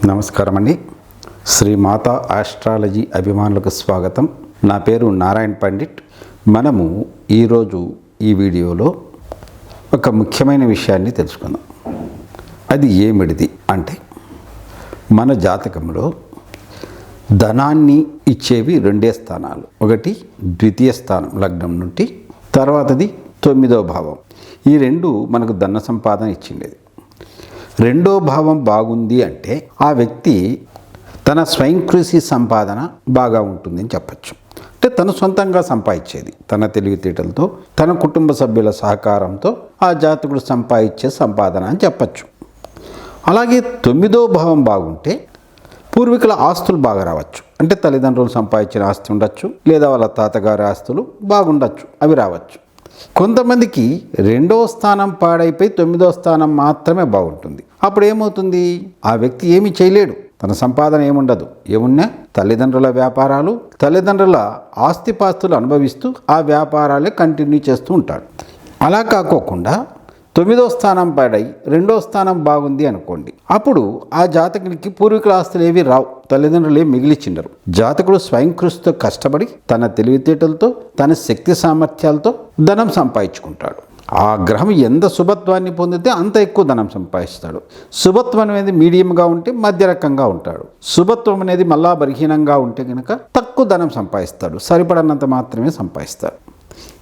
నమస్కారం అండి. శ్రీ మాతా ఆస్ట్రాలజీ అభిమానులకు స్వాగతం. నా పేరు నారాయణ పండిట్. మనము ఈరోజు ఈ వీడియోలో ఒక ముఖ్యమైన విషయాన్ని తెలుసుకుందాం. అది ఏమిటిది అంటే, మన జాతకంలో ధనాన్ని ఇచ్చేవి రెండే స్థానాలు. ఒకటి ద్వితీయ స్థానం లగ్నం నుండి, తర్వాతది 9వ భావం. ఈ రెండు మనకు ధన సంపాదన ఇచ్చిండేది. రెండో భావం బాగుంది అంటే ఆ వ్యక్తి తన స్వయం కృషి సంపాదన బాగా ఉంటుందని చెప్పచ్చు. అంటే తను సొంతంగా సంపాదించేది, తన తెలివితేటలతో, తన కుటుంబ సభ్యుల సహకారంతో ఆ జాతకుడు సంపాదించే సంపాదన అని చెప్పచ్చు. అలాగే 9వ భావం బాగుంటే పూర్వీకుల ఆస్తులు బాగా రావచ్చు. అంటే తల్లిదండ్రులు సంపాదించిన ఆస్తి ఉండొచ్చు, లేదా వాళ్ళ తాతగారి ఆస్తులు బాగుండొచ్చు, అవి రావచ్చు. కొంతమందికి 2వ స్థానం పాడైపోయి 9వ స్థానం మాత్రమే బాగుంటుంది. అప్పుడు ఏమవుతుంది, ఆ వ్యక్తి ఏమీ చేయలేడు, తన సంపాదన ఏముండదు. ఏమున్నా తల్లిదండ్రుల వ్యాపారాలు, తల్లిదండ్రుల ఆస్తిపాస్తులు అనుభవిస్తూ ఆ వ్యాపారాలే కంటిన్యూ చేస్తూ ఉంటాడు. అలా కాకోకుండా 9వ స్థానం పాడై 2వ స్థానం బాగుంది అనుకోండి, అప్పుడు ఆ జాతకునికి పూర్వీకుల ఆస్తులు ఏవి రావు, తల్లిదండ్రులు ఏమి మిగిలిచిండరు. జాతకుడు స్వయం కృషితో కష్టపడి తన తెలివితేటలతో, తన శక్తి సామర్థ్యాలతో ధనం సంపాదించుకుంటాడు. ఆ గ్రహం ఎంత శుభత్వాన్ని పొందితే అంత ఎక్కువ ధనం సంపాదిస్తాడు. శుభత్వం అనేది మీడియంగా ఉంటే మధ్య రకంగా ఉంటాడు. శుభత్వం అనేది మళ్ళా బలహీనంగా ఉంటే కనుక తక్కువ ధనం సంపాదిస్తాడు, సరిపడనంత మాత్రమే సంపాదిస్తాడు.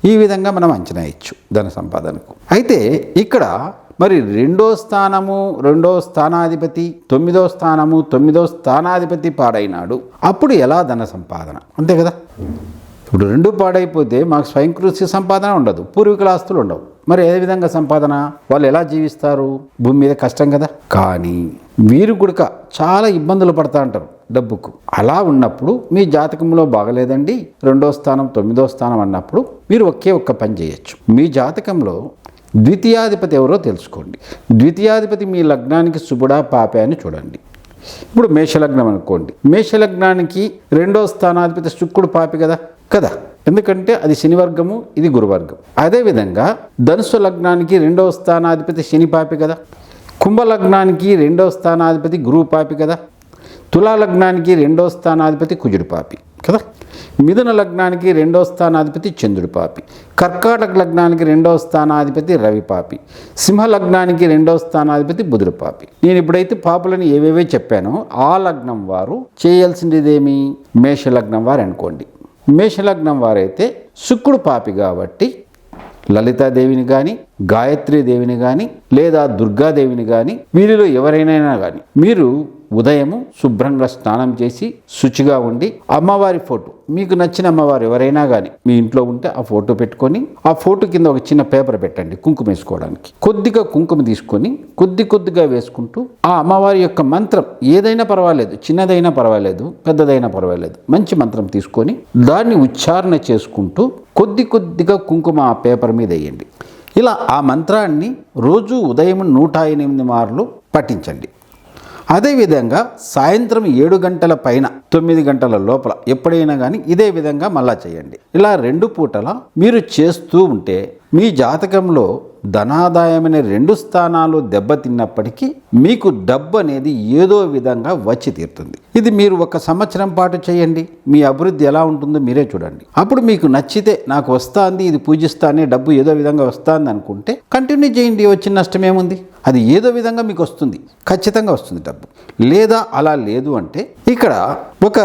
ఈ విధంగా మనం అంచనా ఇచ్చు ధన సంపాదనకు. అయితే ఇక్కడ మరి 2వ స్థానము, 2వ స్థానాధిపతి, 9వ స్థానము, 9వ స్థానాధిపతి పాడైనాడు, అప్పుడు ఎలా ధన సంపాదన? అంతే కదా. ఇప్పుడు రెండు పాడైపోతే మాకు స్వయం కృషి సంపాదన ఉండదు, పూర్వీకుల ఆస్తులు ఉండవు. మరి ఏ విధంగా సంపాదన? వాళ్ళు ఎలా జీవిస్తారు? భూమి మీద కష్టం కదా. కానీ వీరు కూడా చాలా ఇబ్బందులు పడతా అంటారు డబ్బుకు. అలా ఉన్నప్పుడు మీ జాతకంలో బాగలేదండి, 2వ స్థానం 9వ స్థానం అన్నప్పుడు మీరు ఒక్క పని చేయొచ్చు. మీ జాతకంలో ద్వితీయాధిపతి ఎవరో తెలుసుకోండి. ద్వితీయాధిపతి మీ లగ్నానికి శుభుడా పాపే అని చూడండి. ఇప్పుడు మేషలగ్నం అనుకోండి, మేషలగ్నానికి 2వ స్థానాధిపతి శుక్రుడు పాపి కదా. ఎందుకంటే అది శనివర్గము, ఇది గురువర్గం. అదేవిధంగా ధనుసు లగ్నానికి 2వ స్థానాధిపతి శని పాపి కదా. కుంభలగ్నానికి 2వ స్థానాధిపతి గురువు పాపి కదా. తులా లగ్నానికి 2వ స్థానాధిపతి కుజుడు పాపి కదా. మిథున లగ్నానికి 2వ స్థానాధిపతి చంద్రుడు పాపి. కర్కాటక లగ్నానికి 2వ స్థానాధిపతి రవి పాపి. సింహ లగ్నానికి 2వ స్థానాధిపతి బుధుడు పాపి. నేను ఇప్పుడైతే పాపులని ఏవేవే చెప్పానో ఆ లగ్నం వారు చేయాల్సిందేమి, మేషలగ్నం వారు అనుకోండి. మేషలగ్నం వారైతే శుక్రుడు పాపి కాబట్టి లలితాదేవిని కానీ, గాయత్రీదేవిని కానీ, లేదా దుర్గాదేవిని కానీ, వీరిలో ఎవరైనా కానీ మీరు ఉదయము శుభ్రంగా స్నానం చేసి శుచిగా ఉండి అమ్మవారి ఫోటో, మీకు నచ్చిన అమ్మవారు ఎవరైనా కానీ మీ ఇంట్లో ఉంటే ఆ ఫోటో పెట్టుకొని, ఆ ఫోటో కింద ఒక చిన్న పేపర్ పెట్టండి కుంకుమ వేసుకోవడానికి. కొద్దిగా కుంకుమ తీసుకొని కొద్దిగా వేసుకుంటూ ఆ అమ్మవారి యొక్క మంత్రం ఏదైనా పర్వాలేదు, చిన్నదైనా పర్వాలేదు, పెద్దదైనా పర్వాలేదు, మంచి మంత్రం తీసుకొని దాన్ని ఉచ్చారణ చేసుకుంటూ కొద్దిగా కుంకుమ ఆ పేపర్ మీద వేయండి. ఇలా ఆ మంత్రాన్ని రోజు ఉదయం 108 మార్లు పఠించండి. అదేవిధంగా సాయంత్రం 7 గంటల పైన 9 గంటల లోపల ఎప్పుడైనా కానీ ఇదే విధంగా మళ్ళా చేయండి. ఇలా 2 పూటల మీరు చేస్తూ ఉంటే మీ జాతకంలో ధనాదాయమైన 2 స్థానాలు దెబ్బతిన్నప్పటికీ మీకు డబ్బు అనేది ఏదో విధంగా వచ్చి తీరుతుంది. ఇది మీరు 1 సంవత్సరం పాటు చేయండి, మీ అభివృద్ధి ఎలా ఉంటుందో మీరే చూడండి. అప్పుడు మీకు నచ్చితే నాకు వస్తుంది, ఇది పూజిస్తానే, డబ్బు ఏదో విధంగా వస్తుంది అనుకుంటే కంటిన్యూ చేయండి. వచ్చిన నష్టం ఏముంది? అది ఏదో విధంగా మీకు వస్తుంది, ఖచ్చితంగా వస్తుంది డబ్బు. లేదా అలా లేదు అంటే ఇక్కడ ఒక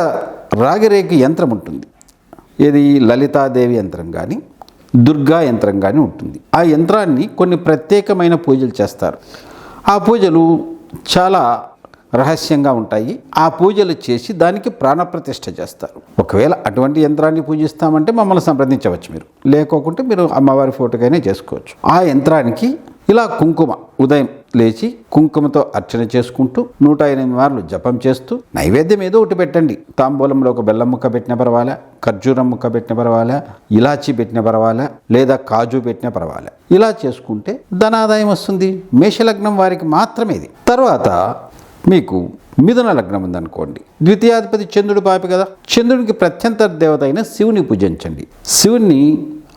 రాగిరేఖ యంత్రం ఉంటుంది. ఇది లలితాదేవి యంత్రం కానీ, దుర్గా యంత్రం కానీ ఉంటుంది. ఆ యంత్రాన్ని కొన్ని ప్రత్యేకమైన పూజలు చేస్తారు. ఆ పూజలు చాలా రహస్యంగా ఉంటాయి. ఆ పూజలు చేసి దానికి ప్రాణప్రతిష్ఠ చేస్తారు. ఒకవేళ అటువంటి యంత్రాన్ని పూజిస్తామంటే మమ్మల్ని సంప్రదించవచ్చు మీరు, లేకోకుంటే మీరు అమ్మవారి ఫోటోకైనా చేసుకోవచ్చు. ఆ యంత్రానికి ఇలా కుంకుమ ఉదయం లేచి కుంకుమతో అర్చన చేసుకుంటూ 108 మార్లు జపం చేస్తూ నైవేద్యం ఏదో ఒకటి పెట్టండి. తాంబూలంలో ఒక బెల్లం ముక్క పెట్టిన పర్వాలే, ఖర్జూరం ముక్క పెట్టిన పర్వాలే, ఇలాచీ పెట్టిన పర్వాలే, లేదా కాజు పెట్టిన పర్వాలే. ఇలా చేసుకుంటే ధనాదాయం వస్తుంది. మేషలగ్నం వారికి మాత్రమే ఇది. తర్వాత మీకు మిథున లగ్నం ఉందనుకోండి, ద్వితీయాధిపతి చంద్రుడు పాపి కదా. చంద్రునికి ప్రత్యంతర దేవత అయిన శివుని పూజించండి. శివుని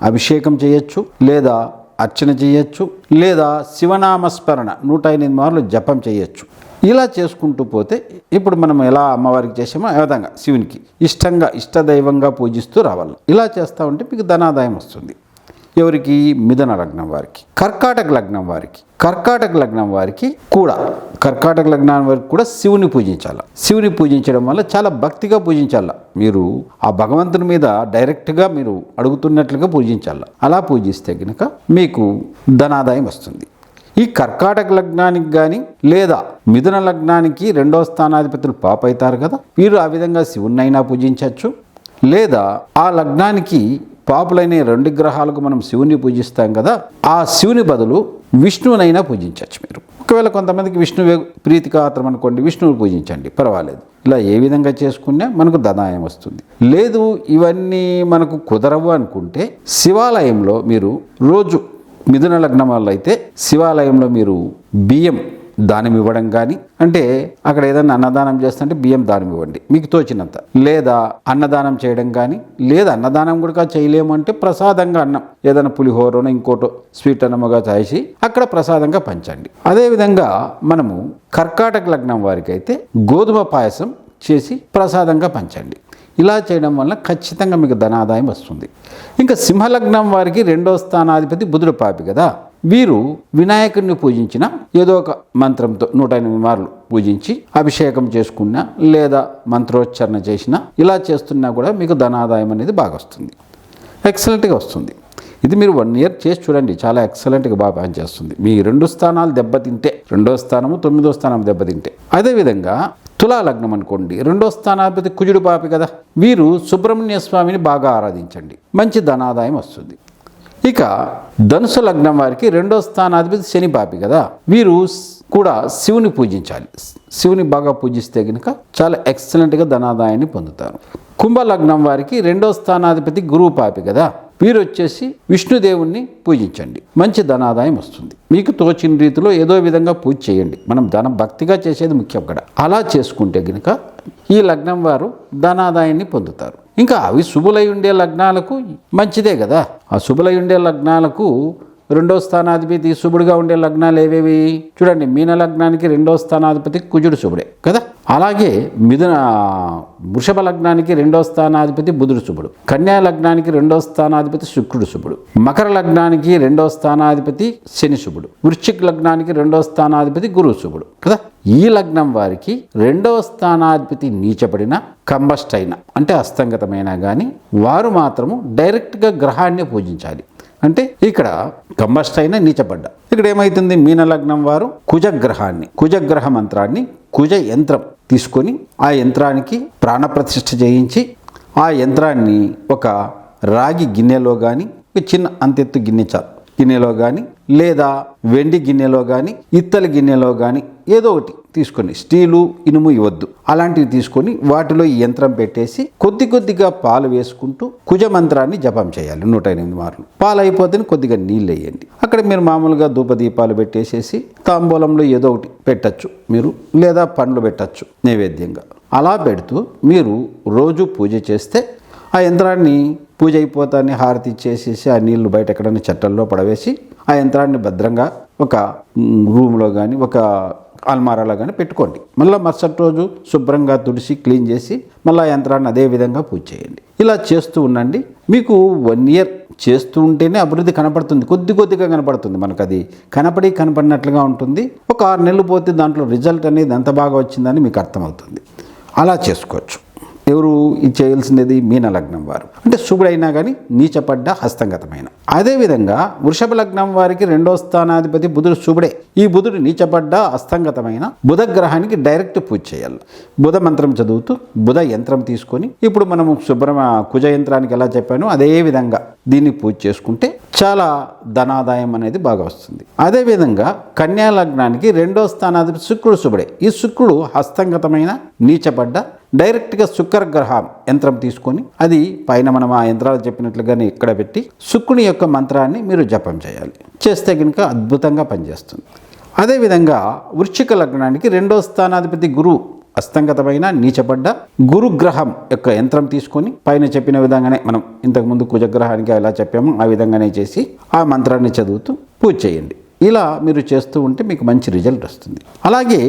అభిషేకం చేయొచ్చు, లేదా అర్చన చేయొచ్చు, లేదా శివనామస్మరణ 108 మార్లు జపం చేయొచ్చు. ఇలా చేసుకుంటూ పోతే ఇప్పుడు మనం ఎలా అమ్మవారికి చేసామో ఆ విధంగా శివునికి ఇష్టంగా ఇష్టదైవంగా పూజిస్తూ రావాలి. ఇలా చేస్తూ ఉంటే మీకు ధనాదాయం వస్తుంది. ఎవరికి? మిథున లగ్నం వారికి. కర్కాటక లగ్నం వారికి కూడా కర్కాటక లగ్నం వారికి కూడా శివుని పూజించాలి. శివుని పూజించడం వల్ల చాలా భక్తిగా పూజించాలి. మీరు ఆ భగవంతుని మీద డైరెక్ట్గా మీరు అడుగుతున్నట్లుగా పూజించాలి. అలా పూజిస్తే కనుక మీకు ధనాదాయం వస్తుంది. ఈ కర్కాటక లగ్నానికి కానీ లేదా మిథున లగ్నానికి 2వ స్థానాధిపతులు పాప అవుతారు కదా, వీరు ఆ విధంగా శివున్నైనా పూజించవచ్చు. లేదా ఆ లగ్నానికి పాపులైన 2 గ్రహాలకు మనం శివుని పూజిస్తాం కదా, ఆ శివుని బదులు విష్ణువునైనా పూజించవచ్చు మీరు. ఒకవేళ కొంతమందికి విష్ణువు ప్రీతికాత్రం అనుకోండి, విష్ణువుని పూజించండి, పర్వాలేదు. ఇలా ఏ విధంగా చేసుకున్నా మనకు ధనాయం వస్తుంది. లేదు ఇవన్నీ మనకు కుదరవు అనుకుంటే శివాలయంలో మీరు రోజు మిథున లగ్నం వల్ల అయితే శివాలయంలో మీరు బియ్యం దానం ఇవ్వడం కానీ, అంటే అక్కడ ఏదైనా అన్నదానం చేస్తుంటే బియ్యం దానం ఇవ్వండి మీకు తోచినంత. లేదా అన్నదానం చేయడం కానీ, లేదా అన్నదానం కూడా చేయలేము అంటే ప్రసాదంగా అన్నం ఏదైనా పులిహోరనో ఇంకోటో స్వీట్ అన్నముగా చేసి అక్కడ ప్రసాదంగా పంచండి. అదేవిధంగా మనము కర్కాటక లగ్నం వారికి అయితే గోధుమ పాయసం చేసి ప్రసాదంగా పంచండి. ఇలా చేయడం వల్ల ఖచ్చితంగా మీకు ధనాదాయం వస్తుంది. ఇంకా సింహలగ్నం వారికి 2వ స్థానాధిపతి బుధుడు పాపి కదా, వీరు వినాయకుడిని పూజించిన ఏదో ఒక మంత్రంతో 108 మార్లు పూజించి అభిషేకం చేసుకున్నా లేదా మంత్రోచ్చారణ చేసినా ఇలా చేస్తున్నా కూడా మీకు ధనాదాయం అనేది బాగా వస్తుంది, ఎక్సలెంట్గా వస్తుంది. ఇది మీరు 1 ఇయర్ చేసి చూడండి, చాలా ఎక్సలెంట్గా బాగా పనిచేస్తుంది. మీ 2 స్థానాలు దెబ్బతింటే, 2వ స్థానము 9వ స్థానం దెబ్బతింటే. అదేవిధంగా తులా లగ్నం అనుకోండి, 2వ స్థానాధిపతి కుజుడు పాపి కదా, వీరు సుబ్రహ్మణ్య స్వామిని బాగా ఆరాధించండి, మంచి ధనాదాయం వస్తుంది. ఇక ధనుసు లగ్నం వారికి 2వ స్థానాధిపతి శని పాపి కదా, వీరు కూడా శివుని పూజించాలి. శివుని బాగా పూజిస్తే కనుక చాలా ఎక్సలెంట్గా ధనాదాయాన్ని పొందుతారు. కుంభ లగ్నం వారికి 2వ స్థానాధిపతి గురువు పాపి కదా, వీరు వచ్చేసి విష్ణుదేవుణ్ణి పూజించండి, మంచి ధనాదాయం వస్తుంది. మీకు తోచిన రీతిలో ఏదో విధంగా పూజ చేయండి. మనం ధనం భక్తిగా చేసేది ముఖ్యం అక్కడ. అలా చేసుకుంటే కనుక ఈ లగ్నం వారు ధనాదాయాన్ని పొందుతారు. ఇంకా అవి శుభులై ఉండే లగ్నాలకు మంచిదే కదా. ఆ శుభులై ఉండే లగ్నాలకు 2వ స్థానాధిపతి శుభుడుగా ఉండే లగ్నాలు ఏవేవి చూడండి. మీన లగ్నానికి 2వ స్థానాధిపతి కుజుడు శుభుడే కదా. అలాగే వృషభ లగ్నానికి 2వ స్థానాధిపతి బుధుడు శుభుడు. కన్యా లగ్నానికి 2వ స్థానాధిపతి శుక్రుడు శుభుడు. మకర లగ్నానికి 2వ స్థానాధిపతి శని శుభుడు. వృశ్చిక లగ్నానికి 2వ స్థానాధిపతి గురువు శుభుడు కదా. ఈ లగ్నం వారికి 2వ స్థానాధిపతి నీచపడిన కంబస్ట్ అయినా అంటే అస్తంగతమైనా కానీ వారు మాత్రము డైరెక్ట్గా గ్రహాన్ని పూజించాలి. అంటే ఇక్కడ కంబస్ట్ అయినా నీచపడ్డ ఇక్కడ ఏమైతుంది, మీన లగ్నం వారు కుజగ్రహ మంత్రాన్ని కుజ యంత్రం తీసుకొని ఆ యంత్రానికి ప్రాణప్రతిష్ఠ చేయించి ఆ యంత్రాన్ని ఒక రాగి గిన్నెలో కానీ, చిన్న అంతెత్తు గిన్నెలో కానీ, లేదా వెండి గిన్నెలో కానీ, ఇత్తడి గిన్నెలో కానీ ఏదో ఒకటి తీసుకొని, స్టీలు ఇనుము ఇవ్వద్దు, అలాంటివి తీసుకొని వాటిలో ఈ యంత్రం పెట్టేసి కొద్దిగా పాలు వేసుకుంటూ కుజ మంత్రాన్ని జపం చేయాలి 108 మార్లు. పాలు అయిపోతే కొద్దిగా నీళ్ళు వేయండి. అక్కడ మీరు మామూలుగా ధూపదీపాలు పెట్టేసేసి తాంబూలంలో ఏదో ఒకటి పెట్టచ్చు మీరు, లేదా పండ్లు పెట్టచ్చు నైవేద్యంగా. అలా పెడుతూ మీరు రోజు పూజ చేస్తే ఆ యంత్రాన్ని పూజ అయిపోతాన్ని హారతి ఇచ్చేసేసి ఆ నీళ్లు బయట ఎక్కడైనా చెట్టల్లో పడవేసి ఆ యంత్రాన్ని భద్రంగా ఒక రూమ్లో కానీ ఒక అల్మారాలో కానీ పెట్టుకోండి. మళ్ళీ మరుసటి రోజు శుభ్రంగా తుడిసి క్లీన్ చేసి మళ్ళీ ఆ యంత్రాన్ని అదే విధంగా పూజ చేయండి. ఇలా చేస్తూ ఉండండి. మీకు 1 ఇయర్ చేస్తూ ఉంటేనే అభివృద్ధి కనపడుతుంది, కొద్దిగా కనపడుతుంది. మనకు అది కనపడినట్లుగా ఉంటుంది. ఒక 6 నెలలు పోతే దాంట్లో రిజల్ట్ అనేది ఎంత బాగా వచ్చిందని మీకు అర్థమవుతుంది. అలా చేసుకోవచ్చు. ఎవరు ఇది చేయాల్సినది? మీన లగ్నం వారు, అంటే శుభుడైనా కానీ నీచపడ్డ హస్తంగతమైన. అదేవిధంగా వృషభ లగ్నం వారికి 2వ స్థానాధిపతి బుధుడు శుభుడే. ఈ బుధుడు నీచపడ్డ హస్తంగతమైన బుధ గ్రహానికి డైరెక్ట్ పూజ చేయాలి. బుధ మంత్రం చదువుతూ బుధ యంత్రం తీసుకొని, ఇప్పుడు మనము కుజ యంత్రానికి ఎలా చెప్పానో అదే విధంగా దీన్ని పూజ చేసుకుంటే చాలా ధనాదాయం అనేది బాగా వస్తుంది. అదేవిధంగా కన్యా లగ్నానికి 2వ స్థానాధిపతి శుక్రుడు శుభుడే. ఈ శుక్రుడు హస్తంగతమైన నీచపడ్డ డైరెక్ట్గా శుక్రగ్రహం యంత్రం తీసుకొని అది పైన మనం ఆ యంత్రాలు చెప్పినట్లుగానే ఇక్కడ పెట్టి శుక్రుని యొక్క మంత్రాన్ని మీరు జపం చేయాలి. చేస్తే కనుక అద్భుతంగా పనిచేస్తుంది. అదేవిధంగా వృశ్చిక లగ్నానికి 2వ స్థానాధిపతి గురువు అస్తంగతమైన నీచపడ్డ గురుగ్రహం యొక్క యంత్రం తీసుకొని పైన చెప్పిన విధంగానే మనం ఇంతకుముందు కుజగ్రహానికి ఎలా చెప్పామో ఆ విధంగానే చేసి ఆ మంత్రాన్ని చదువుతూ పూజ చేయండి. ఇలా మీరు చేస్తూ ఉంటే మీకు మంచి రిజల్ట్ వస్తుంది. అలాగే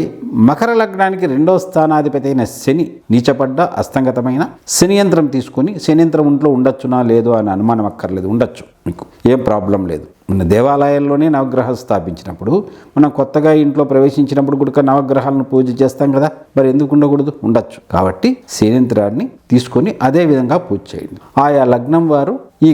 మకర లగ్నానికి 2వ స్థానాధిపతి అయిన శని నీచపడ్డ అస్తంగతమైన శని యంత్రం తీసుకొని, శని యంత్రం ఇంట్లో ఉండొచ్చునా లేదో అని అనుమానం అక్కర్లేదు, ఉండొచ్చు, మీకు ఏం ప్రాబ్లం లేదు. మన దేవాలయాల్లోనే నవగ్రహాలు స్థాపించినప్పుడు, మనం కొత్తగా ఇంట్లో ప్రవేశించినప్పుడు కూడా నవగ్రహాలను పూజ చేస్తాం కదా, మరి ఎందుకు ఉండకూడదు, ఉండొచ్చు. కాబట్టి శనియంత్రాన్ని తీసుకొని అదే విధంగా పూజ చేయండి. ఆయా లగ్నం వారు ఈ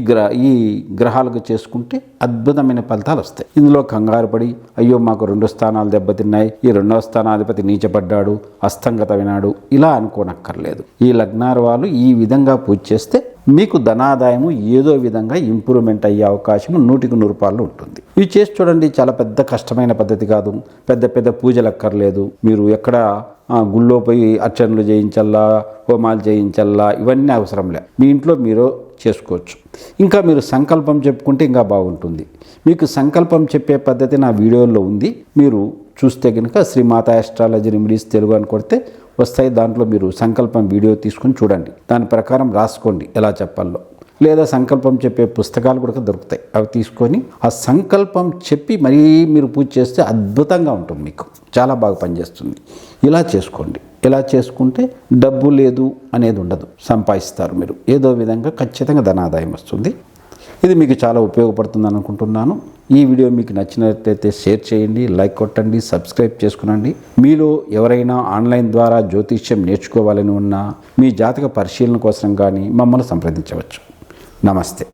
గ్రహాలకు చేసుకుంటే అద్భుతమైన ఫలితాలు వస్తాయి. ఇందులో కంగారు పడి అయ్యో మాకు 2 స్థానాలు దెబ్బతిన్నాయి, ఈ 2వ స్థానాధిపతి నీచపడ్డాడు, అస్తంగతమైనాడు ఇలా అనుకోనక్కర్లేదు. ఈ లగ్నాల వాళ్ళు ఈ విధంగా పూజ చేస్తే మీకు ధనాదాయము ఏదో విధంగా ఇంప్రూవ్మెంట్ అయ్యే అవకాశం 100% ఉంటుంది. ఇవి చేసి చూడండి, చాలా పెద్ద కష్టమైన పద్ధతి కాదు, పెద్ద పెద్ద పూజలు అక్కర్లేదు. మీరు ఎక్కడ గుళ్ళో పోయి అర్చనలు చేయించల్లా, హోమాలు చేయించల్లా, ఇవన్నీ అవసరం లే, మీ ఇంట్లో మీరు చేసుకోవచ్చు. ఇంకా మీరు సంకల్పం చెప్పుకుంటే ఇంకా బాగుంటుంది. మీకు సంకల్పం చెప్పే పద్ధతి నా వీడియోలో ఉంది, మీరు చూస్తే కనుక శ్రీమాత ఆస్ట్రాలజీ రెమెడీస్ తెలుగు అని కొడితే వస్తాయి. దాంట్లో మీరు సంకల్పం వీడియో తీసుకొని చూడండి, దాని ప్రకారం రాసుకోండి ఎలా చెప్పాలో. లేదా సంకల్పం చెప్పే పుస్తకాలు కూడా దొరుకుతాయి, అవి తీసుకొని ఆ సంకల్పం చెప్పి మరీ మీరు పూజ చేస్తే అద్భుతంగా ఉంటుంది, మీకు చాలా బాగా పనిచేస్తుంది. ఇలా చేసుకోండి. ఇలా చేసుకుంటే డబ్బు లేదు అనేది ఉండదు, సంపాదిస్తారు మీరు ఏదో విధంగా, ఖచ్చితంగా ధనాదాయం వస్తుంది. ఇది మీకు చాలా ఉపయోగపడుతుంది అనుకుంటున్నాను. ఈ వీడియో మీకు నచ్చినట్లయితే షేర్ చేయండి, లైక్ కొట్టండి, సబ్స్క్రైబ్ చేసుకునండి. మీలో ఎవరైనా ఆన్లైన్ ద్వారా జ్యోతిష్యం నేర్చుకోవాలని ఉన్నా, మీ జాతక పరిశీలన కోసం కానీ మమ్మల్ని సంప్రదించవచ్చు. నమస్తే.